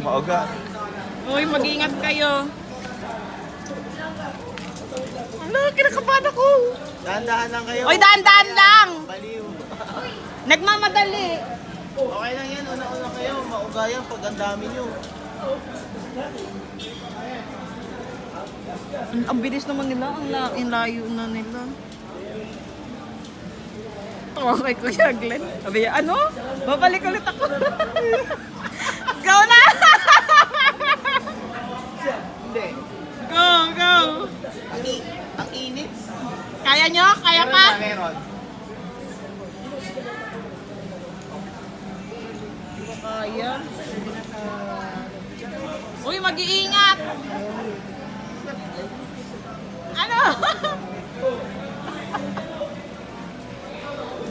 Mauga. Uy, mag-ingat kayo. Ano, kinakabahan ako. Dahan-dahan lang kayo. Uy, daan-daan lang. Baliw. Nagmamadali. Okay lang yan. Una-una kayo. Mauga yan pag ang dami nyo. Ang bilis naman nila. Ang layo na nila. Tawa kay Kuya Glenn. Sabi niya, ano? Babalik ulit ako. Go na! Hindi. Go, go! Ang init. Kaya nyo? Kaya pa? Meron. Hindi ko kaya. Uy, mag-iingat! Ano?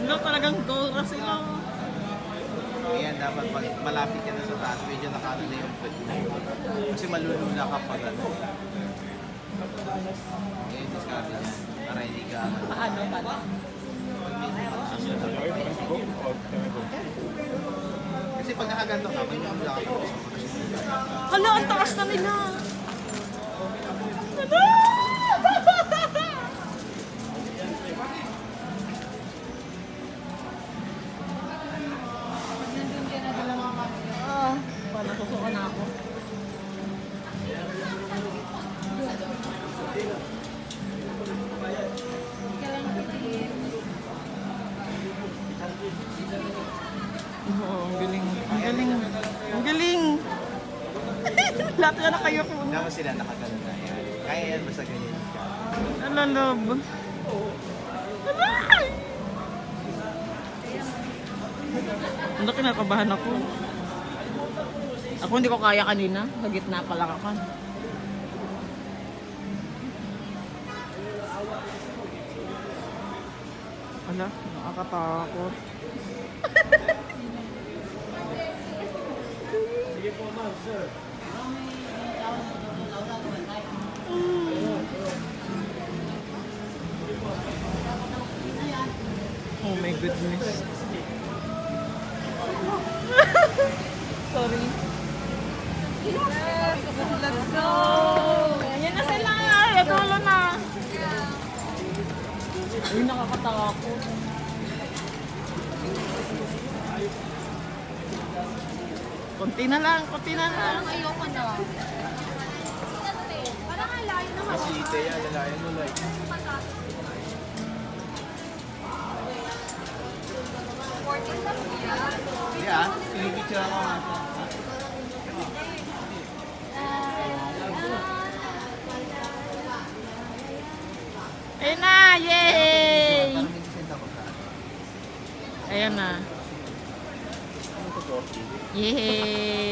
Ano talagang go na sila. Ayan, dapat pag malapit ka na sa taas, medyo nakano na yung foot mo. Kasi malulula ka pag ano. Ayan, discard niya. Para hindi ka... Paano ba? Kasi pag nakaganto ka, may malulula ka pa. Hala, ang taas na nila. Ano? Paano susukan ako? Oo, ang galing. Ang galing. Ang galing. Lahat ka na kayo po. Dapat sila nakagano na yan. Kaya yan, basta ganyan ka. Alalob. Alay! Ano, kinakabahan ako. Ako hindi ko kaya kanina. Sa gitna pala ako. Ala, nakakatakot. Oh my goodness. Sorry. Let's go! Yan na sila! Natulo na! Uy, nakakatakot. Konti na lang, konti na lang. Parang ayoko na. Parang ang layo na Kasi ite yan, lalayan mo like. Yeah, pinipicture ako. Ayun na! Yay! Parang may descent ako sa Ayan na. Yay!